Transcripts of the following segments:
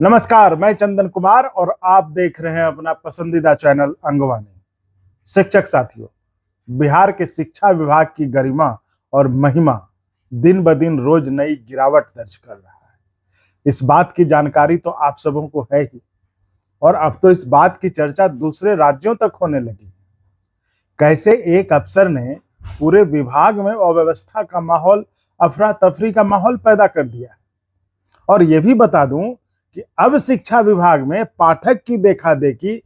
नमस्कार, मैं चंदन कुमार और आप देख रहे हैं अपना पसंदीदा चैनल अंगवानी। शिक्षक साथियों, बिहार के शिक्षा विभाग की गरिमा और महिमा दिन ब दिन रोज नई गिरावट दर्ज कर रहा है। इस बात की जानकारी तो आप सबों को है ही, और अब तो इस बात की चर्चा दूसरे राज्यों तक होने लगी है। कैसे एक अफसर ने पूरे विभाग में अव्यवस्था का माहौल, अफरा तफरी का माहौल पैदा कर दिया। और यह भी बता दूं कि अब शिक्षा विभाग में पाठक की देखा देखी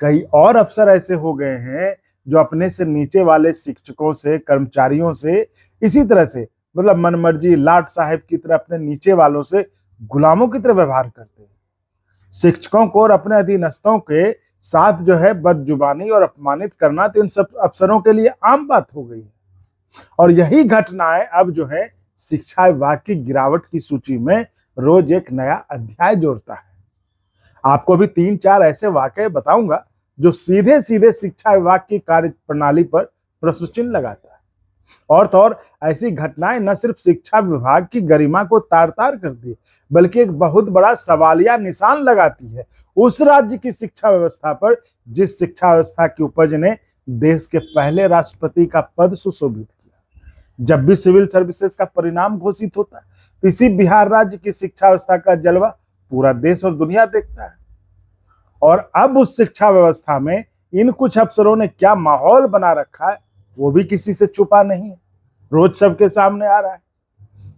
कई और अफसर ऐसे हो गए हैं जो अपने से नीचे वाले शिक्षकों से, कर्मचारियों से इसी तरह से मतलब मनमर्जी लाट साहब की तरह अपने नीचे वालों से गुलामों की तरह व्यवहार करते हैं। शिक्षकों को और अपने अधीनस्थों के साथ जो है बदजुबानी और अपमानित करना तो इन सब अफसरों के लिए आम बात हो गई है। और यही घटनाएं अब जो है शिक्षा विभाग की गिरावट की सूची में रोज एक नया अध्याय जोड़ता है। आपको भी 3-4 ऐसे वाकये बताऊंगा जो सीधे सीधे शिक्षा विभाग की कार्य प्रणाली पर प्रश्न चिन्ह लगाता है। और तो और ऐसी घटनाएं न सिर्फ शिक्षा विभाग की गरिमा को तार तार करती है, बल्कि एक बहुत बड़ा सवालिया निशान लगाती है उस राज्य की शिक्षा व्यवस्था पर जिस शिक्षा व्यवस्था की उपज ने देश के पहले राष्ट्रपति का पद सुशोभित किया। जब भी सिविल सर्विसेज का परिणाम घोषित होता है तो इसी बिहार राज्य की शिक्षा व्यवस्था का जलवा पूरा देश और दुनिया देखता है। और अब उस शिक्षा व्यवस्था में इन कुछ अफसरों ने क्या माहौल बना रखा है वो भी किसी से छुपा नहीं है, रोज सबके सामने आ रहा है।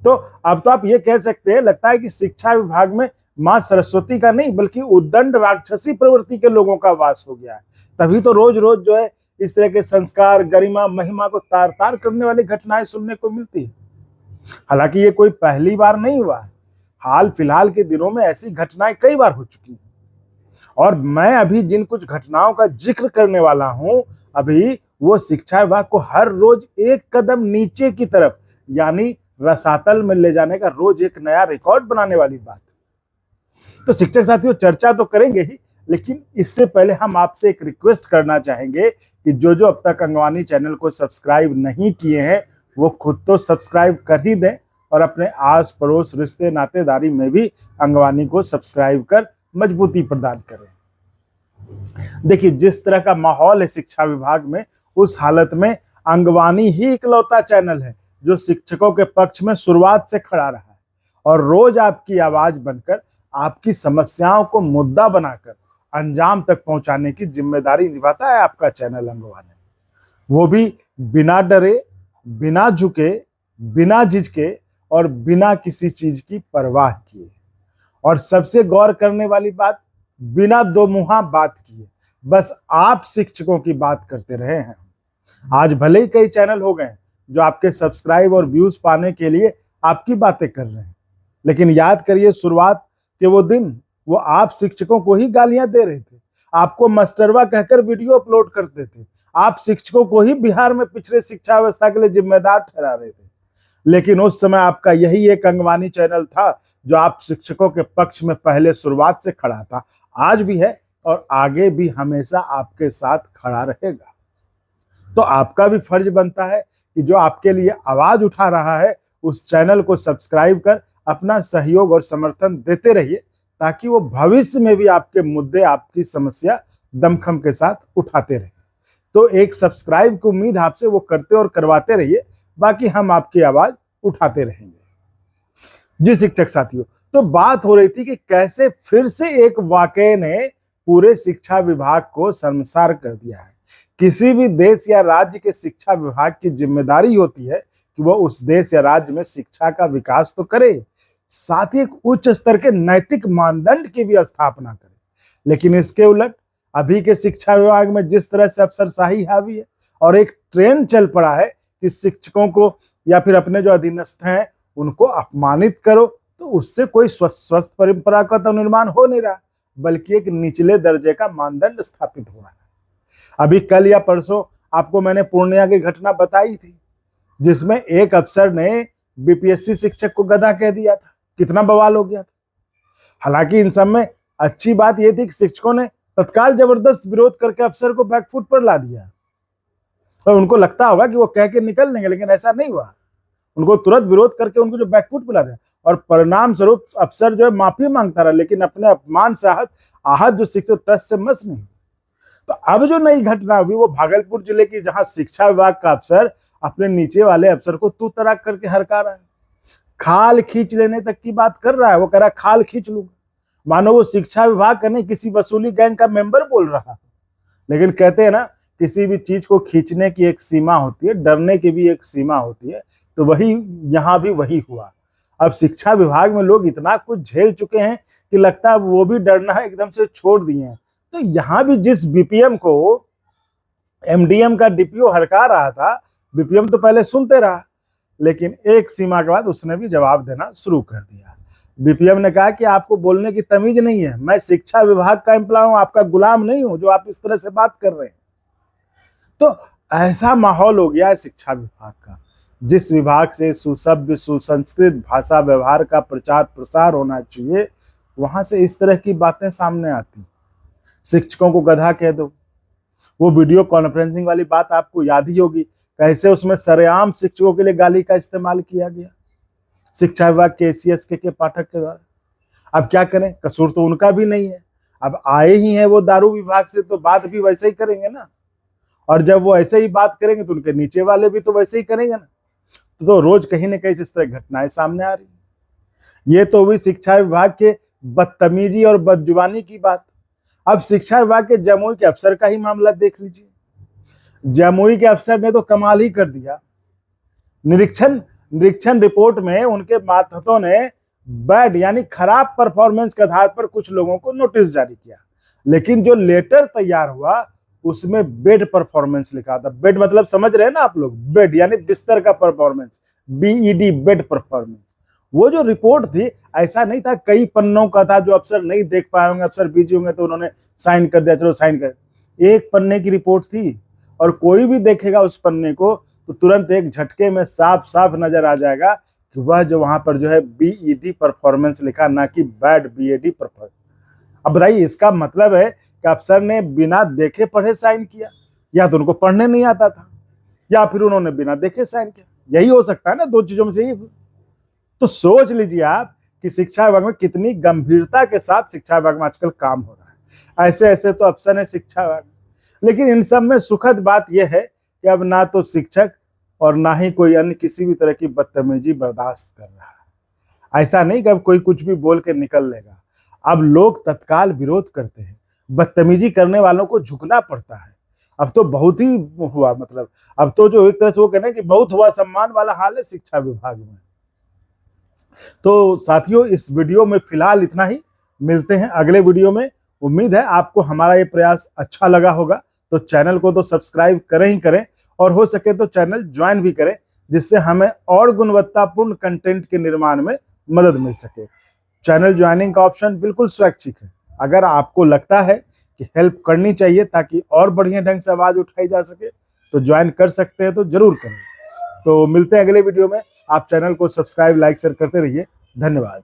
तो अब तो आप ये कह सकते हैं, लगता है कि शिक्षा विभाग में मां सरस्वती का नहीं बल्कि उद्दंड राक्षसी प्रवृत्ति के लोगों का वास हो गया है। तभी तो रोज रोज जो है इस तरह के संस्कार, गरिमा, महिमा को तार तार करने वाली घटनाएं सुनने को मिलती है। हालांकि ये कोई पहली बार नहीं हुआ है, हाल फिलहाल के दिनों में ऐसी घटनाएं कई बार हो चुकी हैं। और मैं अभी जिन कुछ घटनाओं का जिक्र करने वाला हूं, अभी वो शिक्षा विभाग को हर रोज एक कदम नीचे की तरफ यानी रसातल में ले जाने का रोज एक नया रिकॉर्ड बनाने वाली बात है। तो शिक्षक साथियों, चर्चा तो करेंगे ही, लेकिन इससे पहले हम आपसे एक रिक्वेस्ट करना चाहेंगे कि जो जो अब तक अंगवानी चैनल को सब्सक्राइब नहीं किए हैं वो खुद तो सब्सक्राइब कर ही दें और अपने आस पड़ोस, रिश्ते नातेदारी में भी अंगवानी को सब्सक्राइब कर मजबूती प्रदान करें। देखिए, जिस तरह का माहौल है शिक्षा विभाग में, उस हालत में अंगवानी ही इकलौता चैनल है जो शिक्षकों के पक्ष में शुरुआत से खड़ा रहा है और रोज आपकी आवाज बनकर आपकी समस्याओं को मुद्दा बनाकर अंजाम तक पहुंचाने की जिम्मेदारी निभाता है आपका चैनल अंगवानी। वो भी बिना डरे, बिना झुके, बिना झिझके और बिना किसी चीज की परवाह किए। और सबसे गौर करने वाली बात, बिना दो मुहा बात किए बस आप शिक्षकों की बात करते रहे हैं। आज भले ही कई चैनल हो गए जो आपके सब्सक्राइब और व्यूज पाने के लिए आपकी बातें कर रहे हैं, लेकिन याद करिए शुरुआत के वो दिन वो आप शिक्षकों को ही गालियां दे रहे थे, आपको मास्टरवा कहकर वीडियो अपलोड करते थे, आप शिक्षकों को ही बिहार में पिछड़े शिक्षा व्यवस्था के लिए जिम्मेदार ठहरा रहे थे। लेकिन उस समय आपका यही एक अंगवानी चैनल था जो आप शिक्षकों के पक्ष में पहले शुरुआत से खड़ा था, आज भी है और आगे भी हमेशा आपके साथ खड़ा रहेगा। तो आपका भी फर्ज बनता है कि जो आपके लिए आवाज उठा रहा है उस चैनल को सब्सक्राइब कर अपना सहयोग और समर्थन देते रहिए, ताकि वो भविष्य में भी आपके मुद्दे, आपकी समस्या दमखम के साथ उठाते रहे। तो एक सब्सक्राइब की उम्मीद आपसे वो करते और करवाते रहिए, बाकी हम आपकी आवाज उठाते रहेंगे। जी शिक्षक साथियों, तो बात हो रही थी कि कैसे फिर से एक वाकये ने पूरे शिक्षा विभाग को शर्मसार कर दिया है। किसी भी देश या राज्य के शिक्षा विभाग की जिम्मेदारी होती है कि वह उस देश या राज्य में शिक्षा का विकास तो करे, साथ ही एक उच्च स्तर के नैतिक मानदंड की भी स्थापना करे। लेकिन इसके उलट अभी के शिक्षा विभाग में जिस तरह से अफसरशाही हावी है और एक ट्रेंड चल पड़ा है कि शिक्षकों को या फिर अपने जो अधीनस्थ हैं उनको अपमानित करो, तो उससे कोई स्वस्थ परंपरा का तो निर्माण हो नहीं रहा, बल्कि एक निचले दर्जे का मानदंड स्थापित हो रहा है। अभी कल या परसों आपको मैंने पूर्णिया की घटना बताई थी, जिसमें एक अफसर ने बीपीएससी शिक्षक को गधा कह दिया था। कितना बवाल हो गया था। हालांकि इन सब में अच्छी बात यह थी कि शिक्षकों ने तत्काल जबरदस्त विरोध करके अफसर को बैकफुट पर ला दिया। और उनको लगता होगा कि वो कह के निकल लेंगे, लेकिन ऐसा नहीं हुआ। उनको तुरंत विरोध करके उनको जो बैकफुट पे ला दिया, और परिणाम स्वरूप अफसर जो है माफी मांगता रहा, लेकिन अपने अपमान से आहत जो शिक्षक ट्रस्ट से मस नहीं। तो अब जो नई घटना हुई वो भागलपुर जिले की, जहां शिक्षा विभाग का अफसर अपने नीचे वाले अफसर को तू तराक करके हरका रहा है, खाल खींच लेने तक की बात कर रहा है। वो कह रहा है खाल खींच लूंगा, मानो वो शिक्षा विभाग का नहीं किसी वसूली गैंग का मेंबर बोल रहा है। लेकिन कहते हैं ना, किसी भी चीज को खींचने की एक सीमा होती है, डरने की भी एक सीमा होती है। तो वही यहाँ भी वही हुआ। अब शिक्षा विभाग में लोग इतना कुछ झेल चुके हैं कि लगता है वो भी डरना है एकदम से छोड़ दिए हैं। तो यहाँ भी जिस बीपीएम को एमडीएम का डीपीओ हड़का रहा था, बीपीएम तो पहले सुनते रहा, लेकिन एक सीमा के बाद उसने भी जवाब देना शुरू कर दिया। बीपीएम ने कहा कि आपको बोलने की तमीज नहीं है, मैं शिक्षा विभाग का एम्प्लॉय हूं, आपका गुलाम नहीं हूं जो आप इस तरह से बात कर रहे हैं। तो ऐसा माहौल हो गया है शिक्षा विभाग का, जिस विभाग से सुसभ्य सुसंस्कृत भाषा व्यवहार का प्रचार प्रसार होना चाहिए, वहां से इस तरह की बातें सामने आती। शिक्षकों को गधा कह दो, वो वीडियो कॉन्फ्रेंसिंग वाली बात आपको याद ही होगी, कैसे उसमें सरेआम शिक्षकों के लिए गाली का इस्तेमाल किया गया शिक्षा विभाग के एसीएस के पाठक के द्वारा। अब क्या करें, कसूर तो उनका भी नहीं है। अब आए ही हैं वो दारू विभाग से, तो बात भी वैसे ही करेंगे ना। और जब वो ऐसे ही बात करेंगे तो उनके नीचे वाले भी तो वैसे ही करेंगे ना। तो रोज कहीं ना कहीं इस तरह घटनाएं सामने आ रही। ये तो हुई शिक्षा विभाग के बदतमीजी और बदजुबानी की बात। अब शिक्षा विभाग के जमुई के अफसर का ही मामला देख लीजिए। जमुई के अफसर ने तो कमाल ही कर दिया। निरीक्षण रिपोर्ट में उनके मातहतों ने बैड यानी खराब परफॉर्मेंस के आधार पर कुछ लोगों को नोटिस जारी किया, लेकिन जो लेटर तैयार हुआ उसमें बेड परफॉर्मेंस लिखा था। बेड मतलब समझ रहे हैं ना आप लोग, बेड यानी बिस्तर का परफॉर्मेंस, बीईडी बेड परफॉर्मेंस। वो जो रिपोर्ट थी ऐसा नहीं था कई पन्नों का था, जो अफसर नहीं देख पाए होंगे, अफसर बिजी होंगे तो उन्होंने साइन कर दिया, चलो साइन कर। एक पन्ने की रिपोर्ट थी और कोई भी देखेगा उस पन्ने को तो तुरंत एक झटके में साफ साफ नजर आ जाएगा कि वह जो वहां पर जो है बीईडी परफॉर्मेंस लिखा, ना कि बैड बीईडी परफॉर्मेंस। अब बताइए, इसका मतलब है कि अफसर ने बिना देखे पढ़े साइन किया, या तो उनको पढ़ने नहीं आता था, या फिर उन्होंने बिना देखे साइन किया। यही हो सकता है ना, दो चीजों में से यही। तो सोच लीजिए आप कि शिक्षा विभाग में कितनी गंभीरता के साथ शिक्षा विभाग में आजकल काम हो रहा है। ऐसे ऐसे तो अफसर है शिक्षा विभाग, लेकिन इन सब में सुखद बात यह है कि अब ना तो शिक्षक और ना ही कोई अन्य किसी भी तरह की बदतमीजी बर्दाश्त कर रहा है। ऐसा नहीं कि अब कोई कुछ भी बोल के निकल लेगा। अब लोग तत्काल विरोध करते हैं, बदतमीजी करने वालों को झुकना पड़ता है। अब तो बहुत ही हुआ, मतलब अब तो जो एक तरह से वो कहना है कि बहुत हुआ सम्मान वाला हाल है शिक्षा विभाग में। तो साथियों, इस वीडियो में फिलहाल इतना ही। मिलते हैं अगले वीडियो में। उम्मीद है आपको हमारा ये प्रयास अच्छा लगा होगा, तो चैनल को तो सब्सक्राइब करें ही करें, और हो सके तो चैनल ज्वाइन भी करें, जिससे हमें और गुणवत्तापूर्ण कंटेंट के निर्माण में मदद मिल सके। चैनल ज्वाइनिंग का ऑप्शन बिल्कुल स्वैच्छिक है। अगर आपको लगता है कि हेल्प करनी चाहिए ताकि और बढ़िया ढंग से आवाज उठाई जा सके, तो ज्वाइन कर सकते हैं, तो जरूर करें। तो मिलते हैं अगले वीडियो में। आप चैनल को सब्सक्राइब लाइक शेयर करते रहिए। धन्यवाद।